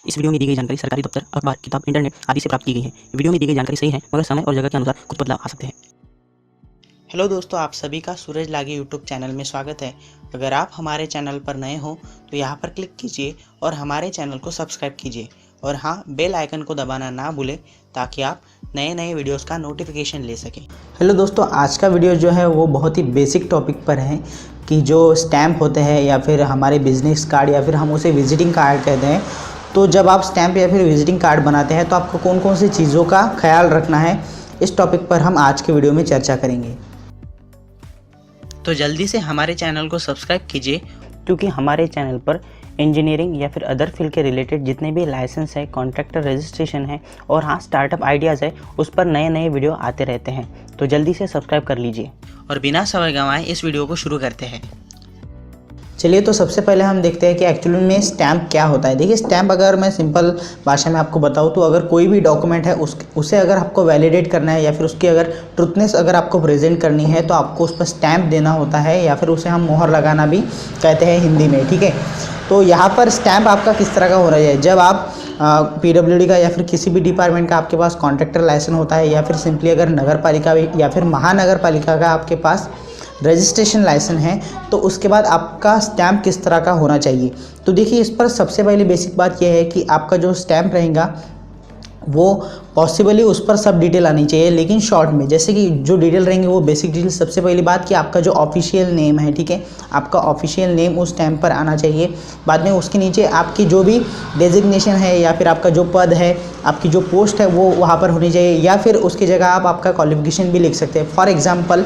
इस वीडियो में दी गई जानकारी सरकारी दफ्तर, अखबार, किताब, इंटरनेट आदि से प्राप्त की गई है। वीडियो में दी गई जानकारी सही है, मगर समय और जगह के अनुसार कुछ बदलाव आ सकते हैं। हेलो दोस्तों, आप सभी का सूरज लागे यूट्यूब चैनल में स्वागत है। अगर आप हमारे चैनल पर नए हो तो यहाँ पर क्लिक कीजिए और हमारे चैनल को सब्सक्राइब कीजिए और हाँ, बेल आइकन को दबाना ना भूलें ताकि आप नए नए वीडियोस का नोटिफिकेशन ले सकें। हेलो दोस्तों, आज का वीडियो जो है वो बहुत ही बेसिक टॉपिक पर है कि जो स्टैम्प होते हैं या फिर हमारे बिजनेस कार्ड या फिर हम उसे विजिटिंग कार्ड कहते हैं। तो जब आप स्टैम्प या फिर विजिटिंग कार्ड बनाते हैं तो आपको कौन कौन सी चीज़ों का ख्याल रखना है, इस टॉपिक पर हम आज के वीडियो में चर्चा करेंगे। तो जल्दी से हमारे चैनल को सब्सक्राइब कीजिए, क्योंकि हमारे चैनल पर इंजीनियरिंग या फिर अदर फील्ड के रिलेटेड जितने भी लाइसेंस है, कॉन्ट्रैक्टर रजिस्ट्रेशन है और हाँ, स्टार्टअप आइडियाज़ है, उस पर नए नए वीडियो आते रहते हैं। तो जल्दी से सब्सक्राइब कर लीजिए और बिना समय गंवाए इस वीडियो को शुरू करते हैं। चलिए, तो सबसे पहले हम देखते हैं कि एक्चुअली में स्टैम्प क्या होता है। देखिए, स्टैम्प अगर मैं सिंपल भाषा में आपको बताऊं तो अगर कोई भी डॉक्यूमेंट है उसे अगर आपको वैलिडेट करना है या फिर उसकी अगर ट्रुथनेस अगर आपको प्रेजेंट करनी है तो आपको उस पर स्टैम्प देना होता है, या फिर उसे हम मोहर लगाना भी कहते हैं हिंदी में। ठीक है, तो यहाँ पर स्टैम्प आपका किस तरह का होना चाहिए। जब आप PWD का या फिर किसी भी डिपार्टमेंट का आपके पास कॉन्ट्रैक्टर लाइसेंस होता है, या फिर सिंपली अगर नगर पालिका या फिर महानगर पालिका का आपके पास रजिस्ट्रेशन लाइसेंस है, तो उसके बाद आपका स्टैम्प किस तरह का होना चाहिए। तो देखिए, इस पर सबसे पहले बेसिक बात यह है कि आपका जो स्टैम्प रहेगा वो पॉसिबली उस पर सब डिटेल आनी चाहिए, लेकिन शॉर्ट में। जैसे कि जो डिटेल रहेंगे वो बेसिक डिटेल, सबसे पहली बात कि आपका जो ऑफिशियल नेम है, ठीक है, आपका ऑफिशियल नेम उस स्टैम्प पर आना चाहिए। बाद में उसके नीचे आपकी जो भी डेजिग्नेशन है या फिर आपका जो पद है, आपकी जो पोस्ट है वो वहाँ पर होनी चाहिए, या फिर उसकी जगह आप आपका क्वालिफिकेशन भी लिख सकते हैं। फॉर एग्जाम्पल,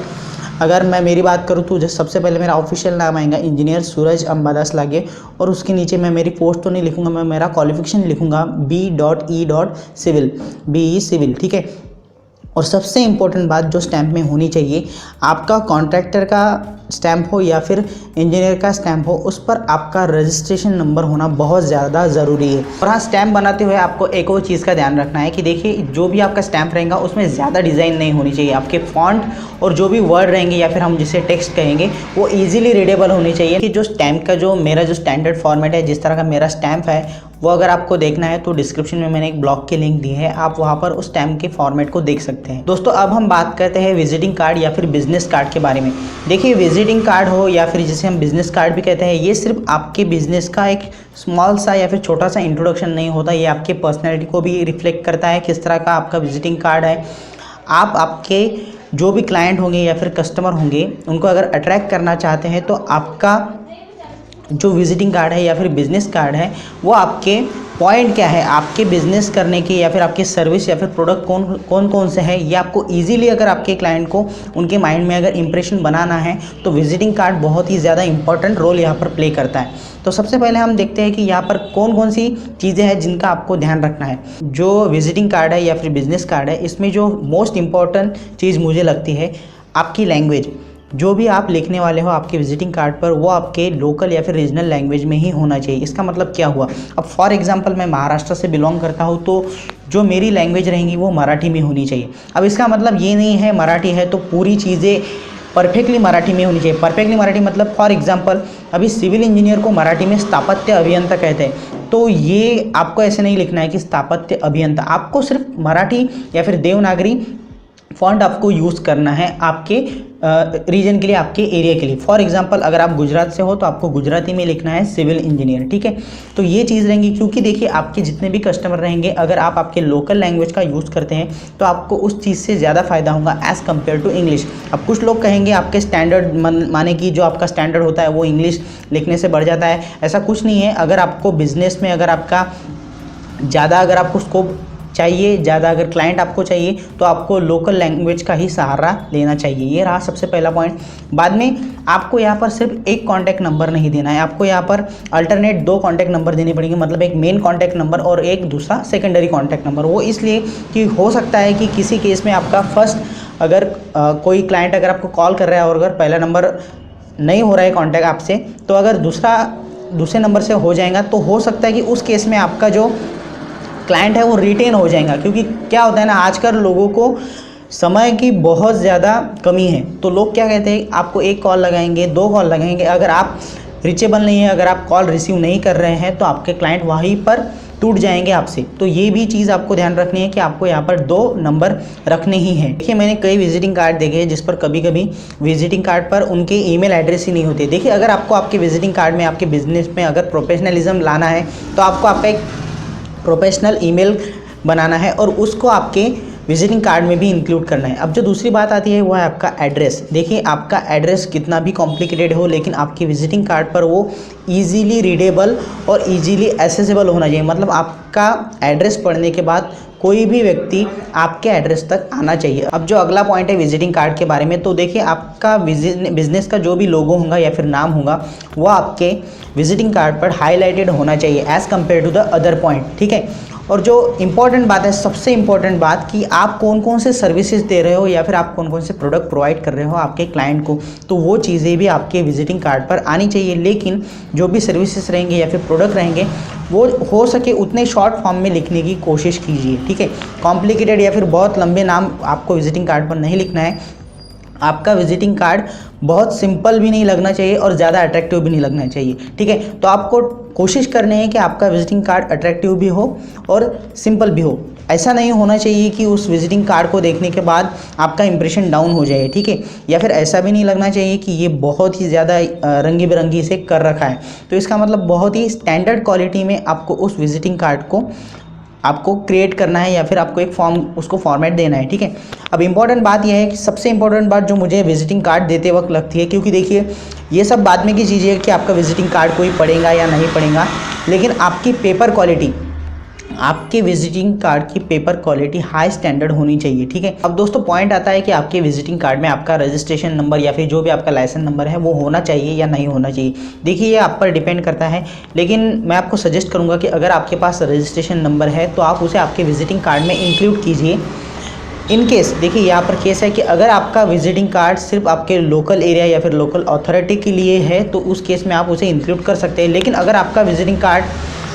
अगर मैं मेरी बात करूँ तो सबसे पहले मेरा ऑफिशियल नाम आएगा इंजीनियर सूरज अंबादास लागे, और उसके नीचे मैं मेरी पोस्ट तो नहीं लिखूंगा, मैं मेरा क्वालिफिकेशन लिखूंगा B.E.Civil, BE सिविल। ठीक है, और सबसे इम्पोर्टेंट बात जो स्टैम्प में होनी चाहिए, आपका कॉन्ट्रैक्टर का स्टैम्प हो या फिर इंजीनियर का स्टैम्प हो, उस पर आपका रजिस्ट्रेशन नंबर होना बहुत ज़्यादा ज़रूरी है। और हाँ, स्टैम्प बनाते हुए आपको एक और चीज़ का ध्यान रखना है कि देखिए, जो भी आपका स्टैम्प रहेगा उसमें ज़्यादा डिज़ाइन नहीं होनी चाहिए। आपके फॉन्ट और जो भी वर्ड रहेंगे या फिर हम जिसे टेक्स्ट कहेंगे वो ईजिली रीडेबल होनी चाहिए। कि जो स्टैम्प का जो मेरा जो स्टैंडर्ड फॉर्मेट है, जिस तरह का मेरा स्टैम्प है, वो अगर आपको देखना है तो डिस्क्रिप्शन में मैंने एक ब्लॉग की लिंक दी है, आप वहाँ पर उस स्टैम्प के फॉर्मेट को देख सकते हैं। दोस्तों, अब हम बात करते हैं विजिटिंग कार्ड या फिर बिजनेस कार्ड के बारे में। देखिए, विजिटिंग कार्ड हो या फिर जिसे हम बिजनेस कार्ड भी कहते हैं, ये सिर्फ आपके बिजनेस का एक स्मॉल सा या फिर छोटा सा इंट्रोडक्शन नहीं होता, ये आपके पर्सनैलिटी को भी रिफ्लेक्ट करता है किस तरह का आपका विजिटिंग कार्ड है। आप आपके जो भी क्लाइंट होंगे या फिर कस्टमर होंगे, उनको अगर अट्रैक्ट करना चाहते हैं तो आपका जो विजिटिंग कार्ड है या फिर बिजनेस कार्ड है, वो आपके पॉइंट क्या है आपके बिजनेस करने की, या फिर आपके सर्विस या फिर प्रोडक्ट कौन कौन से हैं, ये आपको इजीली अगर आपके क्लाइंट को उनके माइंड में अगर इंप्रेशन बनाना है तो विजिटिंग कार्ड बहुत ही ज़्यादा इंपॉर्टेंट रोल यहाँ पर प्ले करता है। तो सबसे पहले हम देखते हैं कि यहाँ पर कौन कौन सी चीज़ें हैं जिनका आपको ध्यान रखना है। जो विजिटिंग कार्ड है या फिर बिजनेस कार्ड है, इसमें जो मोस्ट इम्पॉर्टेंट चीज़ मुझे लगती है आपकी लैंग्वेज। जो भी आप लिखने वाले हो आपके विजिटिंग कार्ड पर, वो आपके लोकल या फिर रीजनल लैंग्वेज में ही होना चाहिए। इसका मतलब क्या हुआ, अब फॉर एग्जांपल मैं महाराष्ट्र से बिलोंग करता हूँ तो जो मेरी लैंग्वेज रहेंगी वो मराठी में होनी चाहिए। अब इसका मतलब ये नहीं है मराठी है तो पूरी चीज़ें परफेक्टली मराठी में होनी चाहिए। परफेक्टली मराठी मतलब फॉर एग्जांपल, अभी सिविल इंजीनियर को मराठी में स्थापत्य अभियंता कहते हैं, तो ये आपको ऐसे नहीं लिखना है कि स्थापत्य अभियंता, आपको सिर्फ मराठी या फिर देवनागरी फॉन्ट आपको यूज़ करना है आपके रीजन के लिए, आपके एरिया के लिए। फॉर एग्जांपल, अगर आप गुजरात से हो तो आपको गुजराती में लिखना है सिविल इंजीनियर। ठीक है, तो ये चीज़ रहेंगी, क्योंकि देखिए, आपके जितने भी कस्टमर रहेंगे, अगर आप आपके लोकल लैंग्वेज का यूज़ करते हैं तो आपको उस चीज़ से ज़्यादा फ़ायदा होगा एज़ कम्पेयर टू इंग्लिश। अब कुछ लोग कहेंगे आपके स्टैंडर्ड माने कि जो आपका स्टैंडर्ड होता है वो इंग्लिश लिखने से बढ़ जाता है, ऐसा कुछ नहीं है। अगर आपको बिजनेस में अगर आपका ज़्यादा अगर आपको स्कोप चाहिए, ज़्यादा अगर क्लाइंट आपको चाहिए, तो आपको लोकल लैंग्वेज का ही सहारा लेना चाहिए। ये रहा सबसे पहला पॉइंट। बाद में आपको यहाँ पर सिर्फ एक कॉन्टैक्ट नंबर नहीं देना है, आपको यहाँ पर अल्टरनेट 2 कॉन्टैक्ट नंबर देने पड़ेंगे। मतलब एक मेन कॉन्टैक्ट नंबर और एक दूसरा सेकेंडरी कॉन्टैक्ट नंबर। वो इसलिए कि हो सकता है कि किसी केस में आपका फर्स्ट अगर कोई क्लाइंट अगर आपको कॉल कर रहा है और अगर पहला नंबर नहीं हो रहा है कॉन्टैक्ट आपसे, तो अगर दूसरे नंबर से हो जाएगा तो हो सकता है कि उस केस में आपका जो क्लाइंट है वो रिटेन हो जाएगा। क्योंकि क्या होता है ना, आजकल लोगों को समय की बहुत ज़्यादा कमी है, तो लोग क्या कहते हैं, आपको 1 कॉल लगाएंगे, 2 कॉल लगाएंगे, अगर आप रीचेबल नहीं है, अगर आप कॉल रिसीव नहीं कर रहे हैं तो आपके क्लाइंट वहीं पर टूट जाएंगे आपसे। तो ये भी चीज़ आपको ध्यान रखनी है कि आपको यहाँ पर 2 नंबर रखने ही हैं। देखिए मैंने कई विजिटिंग कार्ड देखे हैं जिस पर कभी कभी विजिटिंग कार्ड पर उनके ईमेल एड्रेस ही नहीं होते। देखिए अगर आपको आपके विजिटिंग कार्ड में, आपके बिजनेस में अगर प्रोफेशनलिज्म लाना है तो आपको आपका एक प्रोफेशनल ईमेल बनाना है और उसको आपके विजिटिंग कार्ड में भी इंक्लूड करना है। अब जो दूसरी बात आती है वो है आपका एड्रेस। देखिए आपका एड्रेस कितना भी कॉम्प्लिकेटेड हो लेकिन आपके विजिटिंग कार्ड पर वो इजीली रीडेबल और इजीली एसेसिबल होना चाहिए। मतलब आपका एड्रेस पढ़ने के बाद कोई भी व्यक्ति आपके एड्रेस तक आना चाहिए। अब जो अगला पॉइंट है विजिटिंग कार्ड के बारे में, तो देखिए आपका बिजनेस का जो भी लोगो होगा या फिर नाम होगा वो आपके विजिटिंग कार्ड पर हाईलाइटेड होना चाहिए as compare to the other point, ठीक है। और जो इम्पॉर्टेंट बात है, सबसे इम्पॉर्टेंट बात, कि आप कौन कौन से सर्विसेज दे रहे हो या फिर आप कौन कौन से प्रोडक्ट प्रोवाइड कर रहे हो आपके क्लाइंट को, तो वो चीज़ें भी आपके विजिटिंग कार्ड पर आनी चाहिए। लेकिन जो भी सर्विसेज रहेंगे या फिर प्रोडक्ट रहेंगे वो हो सके उतने शॉर्ट फॉर्म में लिखने की कोशिश कीजिए, ठीक है। कॉम्प्लिकेटेड या फिर बहुत लंबे नाम आपको विजिटिंग कार्ड पर नहीं लिखना है। आपका विजिटिंग कार्ड बहुत सिंपल भी नहीं लगना चाहिए और ज़्यादा अट्रैक्टिव भी नहीं लगना चाहिए, ठीक है। तो आपको कोशिश करनी है कि आपका विजिटिंग कार्ड अट्रैक्टिव भी हो और सिंपल भी हो। ऐसा नहीं होना चाहिए कि उस विजिटिंग कार्ड को देखने के बाद आपका इंप्रेशन डाउन हो जाए, ठीक है। या फिर ऐसा भी नहीं लगना चाहिए कि ये बहुत ही ज़्यादा रंगी बिरंगी से कर रखा है। तो इसका मतलब बहुत ही स्टैंडर्ड क्वालिटी में आपको उस विजिटिंग कार्ड को आपको क्रिएट करना है या फिर आपको एक फॉर्म उसको फॉर्मेट देना है, ठीक है। अब इम्पॉर्टेंट बात यह है कि सबसे इम्पॉर्टेंट बात जो मुझे विजिटिंग कार्ड देते वक्त लगती है, क्योंकि देखिए ये सब बाद में की चीज़ें है कि आपका विजिटिंग कार्ड कोई पढ़ेगा या नहीं पढ़ेगा, लेकिन आपकी पेपर क्वालिटी, आपके विजिटिंग कार्ड की पेपर क्वालिटी हाई स्टैंडर्ड होनी चाहिए, ठीक है। अब दोस्तों पॉइंट आता है कि आपके विजिटिंग कार्ड में आपका रजिस्ट्रेशन नंबर या फिर जो भी आपका लाइसेंस नंबर है वो होना चाहिए या नहीं होना चाहिए। देखिए ये आप पर डिपेंड करता है, लेकिन मैं आपको सजेस्ट करूंगा कि अगर आपके पास रजिस्ट्रेशन नंबर है तो आप उसे आपके विजिटिंग कार्ड में इंक्लूड कीजिए। इन केस देखिए यहाँ पर केस है कि अगर आपका विजिटिंग कार्ड सिर्फ आपके लोकल एरिया या फिर लोकल अथॉरिटी के लिए है तो उस केस में आप उसे इंक्लूड कर सकते हैं। लेकिन अगर आपका विजिटिंग कार्ड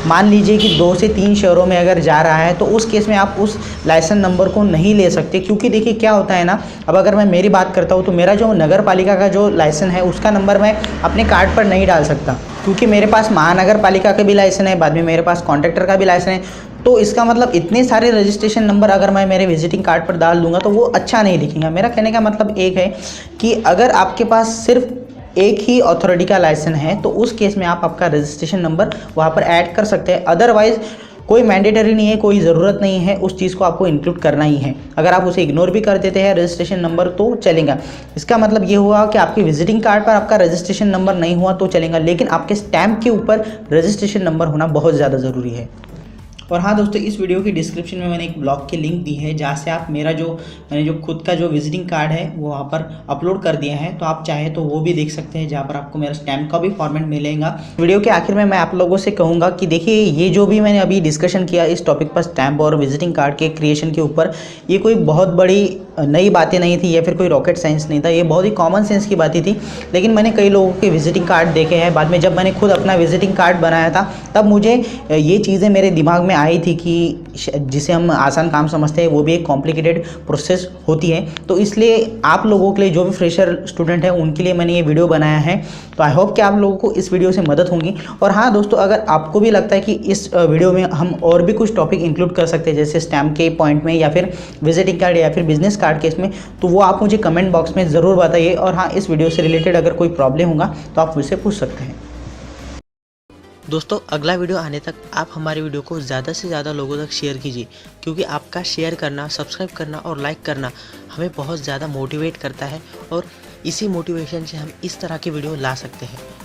मान लीजिए कि 2 से 3 शहरों में अगर जा रहा है तो उस केस में आप उस लाइसेंस नंबर को नहीं ले सकते, क्योंकि देखिए क्या होता है ना, अब अगर मैं मेरी बात करता हूँ तो मेरा जो नगर पालिका का जो लाइसेंस है उसका नंबर मैं अपने कार्ड पर नहीं डाल सकता, क्योंकि मेरे पास महानगर पालिका का भी लाइसेंस है, बाद में मेरे पास कॉन्ट्रैक्टर का भी लाइसेंस है। तो इसका मतलब इतने सारे रजिस्ट्रेशन नंबर अगर मैं मेरे विजिटिंग कार्ड पर डाल दूंगा तो वो अच्छा नहीं दिखेगा। मेरा कहने का मतलब एक है कि अगर आपके पास सिर्फ एक ही अथॉरिटी का लाइसेंस है तो उस केस में आप आपका रजिस्ट्रेशन नंबर वहाँ पर ऐड कर सकते हैं। अदरवाइज कोई मैंडेटरी नहीं है, कोई ज़रूरत नहीं है, उस चीज़ को आपको इंक्लूड करना ही है। अगर आप उसे इग्नोर भी कर देते हैं रजिस्ट्रेशन नंबर तो चलेगा। इसका मतलब ये हुआ कि आपके विजिटिंग कार्ड पर आपका रजिस्ट्रेशन नंबर नहीं हुआ तो चलेगा, लेकिन आपके स्टैम्प के ऊपर रजिस्ट्रेशन नंबर होना बहुत ज़्यादा ज़रूरी है। और हाँ दोस्तों, इस वीडियो की डिस्क्रिप्शन में मैंने एक ब्लॉग की लिंक दी है जहाँ से आप मैंने जो खुद का जो विजिटिंग कार्ड है वो वहाँ पर अपलोड कर दिया है, तो आप चाहे तो वो भी देख सकते हैं, जहाँ पर आपको मेरा स्टैम्प का भी फॉर्मेट मिलेगा। वीडियो के आखिर में मैं आप लोगों से कहूँगा कि देखिए ये जो भी मैंने अभी डिस्कशन किया इस टॉपिक पर, स्टैम्प और विजिटिंग कार्ड के क्रिएशन के ऊपर, ये कोई बहुत बड़ी नई बातें नहीं थी या फिर कोई रॉकेट साइंस नहीं था, ये बहुत ही कॉमन सेंस की बातें थी। लेकिन मैंने कई लोगों के विजिटिंग कार्ड देखे हैं, बाद में जब मैंने खुद अपना विजिटिंग कार्ड बनाया था तब मुझे ये चीज़ें मेरे दिमाग में आई थी कि जिसे हम आसान काम समझते हैं वो भी एक कॉम्प्लिकेटेड प्रोसेस होती है। तो इसलिए आप लोगों के लिए, जो भी फ्रेशर स्टूडेंट हैं उनके लिए मैंने ये वीडियो बनाया है। तो आई होप कि आप लोगों को इस वीडियो से मदद होगी। और हाँ दोस्तों, अगर आपको भी लगता है कि इस वीडियो में हम और भी कुछ टॉपिक इंक्लूड कर सकते हैं, जैसे स्टैम्प के पॉइंट में या फिर विजिटिंग कार्ड या फिर बिजनेस कार्ड केस में, तो वो आप मुझे कमेंट बॉक्स में ज़रूर बताइए। और हाँ, इस वीडियो से रिलेटेड अगर कोई प्रॉब्लम होगा तो आप मुझसे पूछ सकते हैं। दोस्तों अगला वीडियो आने तक आप हमारे वीडियो को ज़्यादा से ज़्यादा लोगों तक शेयर कीजिए, क्योंकि आपका शेयर करना, सब्सक्राइब करना और लाइक करना हमें बहुत ज़्यादा मोटिवेट करता है और इसी मोटिवेशन से हम इस तरह की वीडियो ला सकते हैं।